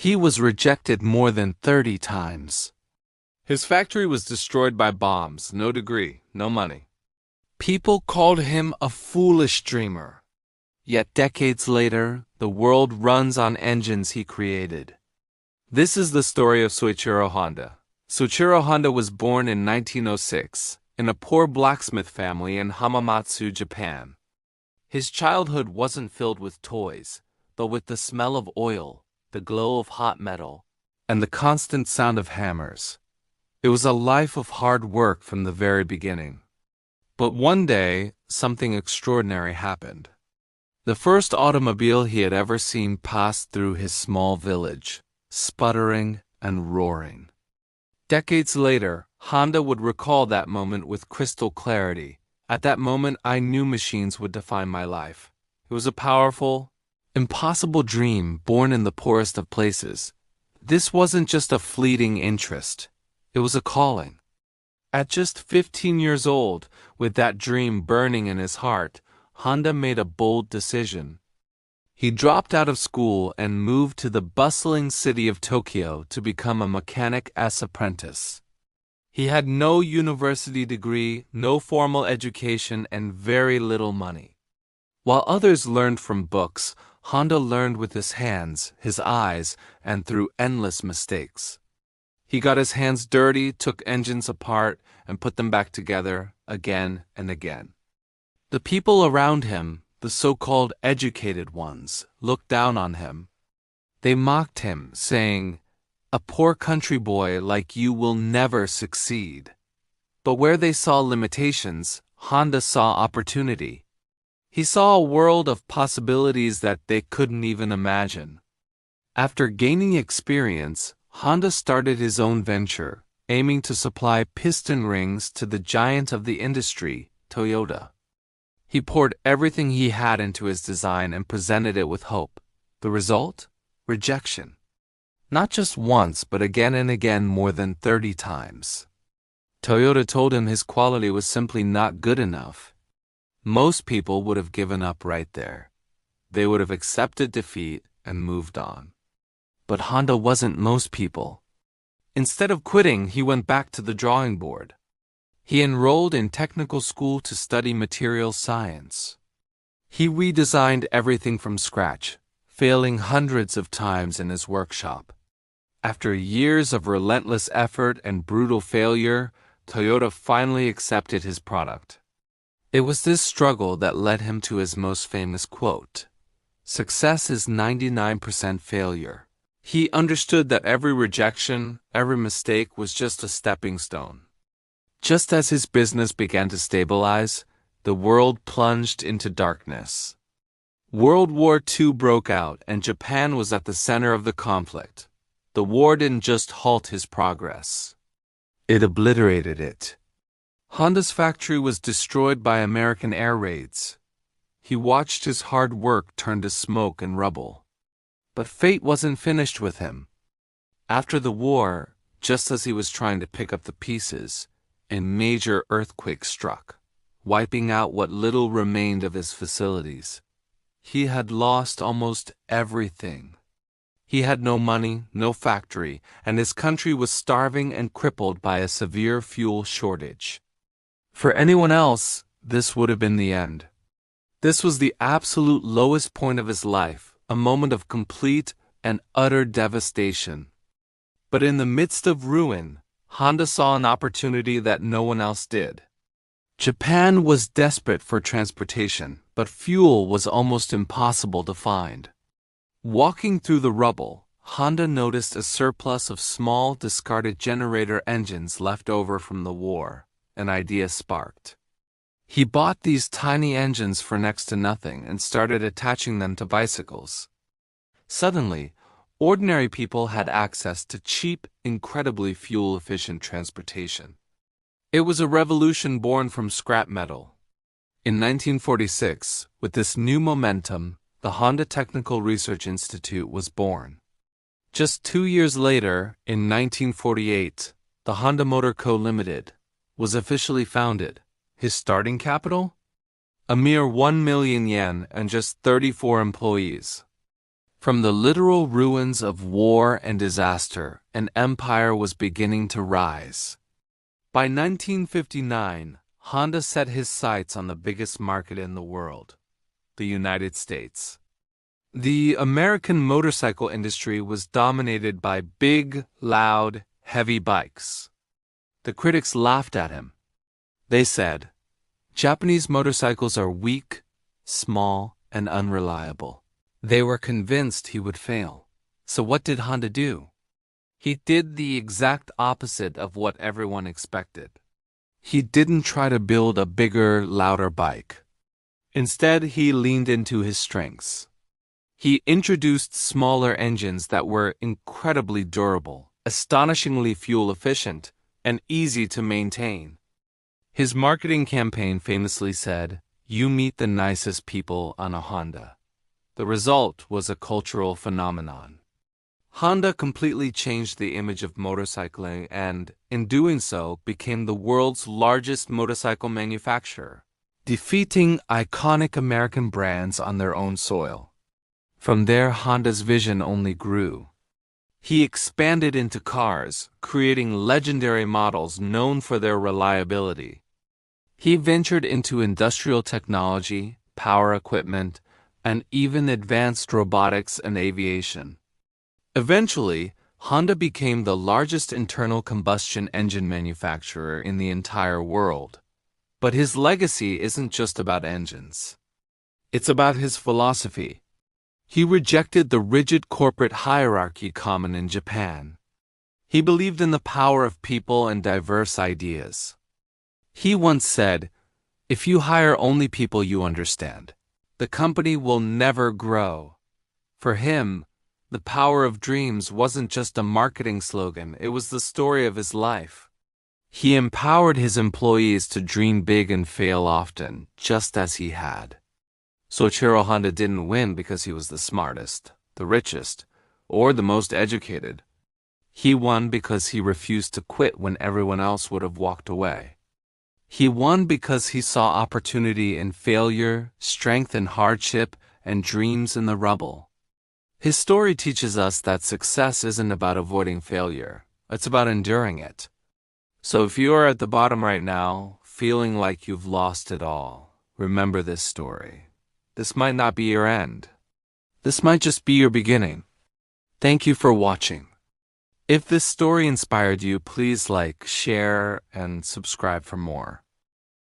He was rejected more than 30 times. His factory was destroyed by bombs, no degree, no money. People called him a foolish dreamer. Yet decades later, the world runs on engines he created. This is the story of Soichiro Honda. Soichiro Honda was born in 1906 in a poor blacksmith family in Hamamatsu, Japan. His childhood wasn't filled with toys, but with the smell of oil, the glow of hot metal, and the constant sound of hammers. It was a life of hard work from the very beginning. But one day, something extraordinary happened. The first automobile he had ever seen passed through his small village, sputtering and roaring. Decades later, Honda would recall that moment with crystal clarity. At that moment, I knew machines would define my life. It was a powerful, impossible dream born in the poorest of places. This wasn't just a fleeting interest. It was a calling. At just 15 years old, with that dream burning in his heart, Honda made a bold decision. He dropped out of school and moved to the bustling city of Tokyo to become a mechanic as apprentice. He had no university degree, no formal education, and very little money. While others learned from books, Honda learned with his hands, his eyes, and through endless mistakes. He got his hands dirty, took engines apart, and put them back together again and again. The people around him, the so-called educated ones, looked down on him. They mocked him, saying, "A poor country boy like you will never succeed." But where they saw limitations, Honda saw opportunity. He saw a world of possibilities that they couldn't even imagine. After gaining experience, Honda started his own venture, aiming to supply piston rings to the giant of the industry, Toyota. He poured everything he had into his design and presented it with hope. The result? Rejection. Not just once, but again and again, more than 30 times. Toyota told him his quality was simply not good enough. Most people would have given up right there. They would have accepted defeat and moved on. But Honda wasn't most people. Instead of quitting, he went back to the drawing board. He enrolled in technical school to study material science. He redesigned everything from scratch, failing hundreds of times in his workshop. After years of relentless effort and brutal failure, Toyota finally accepted his product. It was this struggle that led him to his most famous quote, "Success is 99% failure." He understood that every rejection, every mistake was just a stepping stone. Just as his business began to stabilize, the world plunged into darkness. World War II broke out, and Japan was at the center of the conflict. The war didn't just halt his progress. It obliterated it. Honda's factory was destroyed by American air raids. He watched his hard work turn to smoke and rubble. But fate wasn't finished with him. After the war, just as he was trying to pick up the pieces, a major earthquake struck, wiping out what little remained of his facilities. He had lost almost everything. He had no money, no factory, and his country was starving and crippled by a severe fuel shortage. For anyone else, this would have been the end. This was the absolute lowest point of his life, a moment of complete and utter devastation. But in the midst of ruin, Honda saw an opportunity that no one else did. Japan was desperate for transportation, but fuel was almost impossible to find. Walking through the rubble, Honda noticed a surplus of small, discarded generator engines left over from the war. An idea sparked. He bought these tiny engines for next to nothing and started attaching them to bicycles. Suddenly, ordinary people had access to cheap, incredibly fuel-efficient transportation. It was a revolution born from scrap metal. In 1946, with this new momentum, the Honda Technical Research Institute was born. Just 2 years later, in 1948, the Honda Motor Co. Limited was officially founded. His starting capital? A mere 1 million yen and just 34 employees. From the literal ruins of war and disaster, an empire was beginning to rise. By 1959, Honda set his sights on the biggest market in the world, the United States. The American motorcycle industry was dominated by big, loud, heavy bikes. The critics laughed at him. They said, "Japanese motorcycles are weak, small, and unreliable." They were convinced he would fail. So what did Honda do? He did the exact opposite of what everyone expected. He didn't try to build a bigger, louder bike. Instead, he leaned into his strengths. He introduced smaller engines that were incredibly durable, astonishingly fuel-efficient, and easy to maintain. His marketing campaign famously said, "You meet the nicest people on a Honda." The result was a cultural phenomenon. Honda completely changed the image of motorcycling and, in doing so, became the world's largest motorcycle manufacturer, defeating iconic American brands on their own soil. From there, Honda's vision only grew. He expanded into cars, creating legendary models known for their reliability. He ventured into industrial technology, power equipment, and even advanced robotics and aviation. Eventually, Honda became the largest internal combustion engine manufacturer in the entire world. But his legacy isn't just about engines. It's about his philosophy. He rejected the rigid corporate hierarchy common in Japan. He believed in the power of people and diverse ideas. He once said, "If you hire only people you understand, the company will never grow." For him, the power of dreams wasn't just a marketing slogan, it was the story of his life. He empowered his employees to dream big and fail often, just as he had. Soichiro Honda didn't win because he was the smartest, the richest, or the most educated. He won because he refused to quit when everyone else would have walked away. He won because he saw opportunity in failure, strength in hardship, and dreams in the rubble. His story teaches us that success isn't about avoiding failure, it's about enduring it. So if you are at the bottom right now, feeling like you've lost it all, remember this story. This might not be your end. This might just be your beginning. Thank you for watching. If this story inspired you, please like, share, and subscribe for more.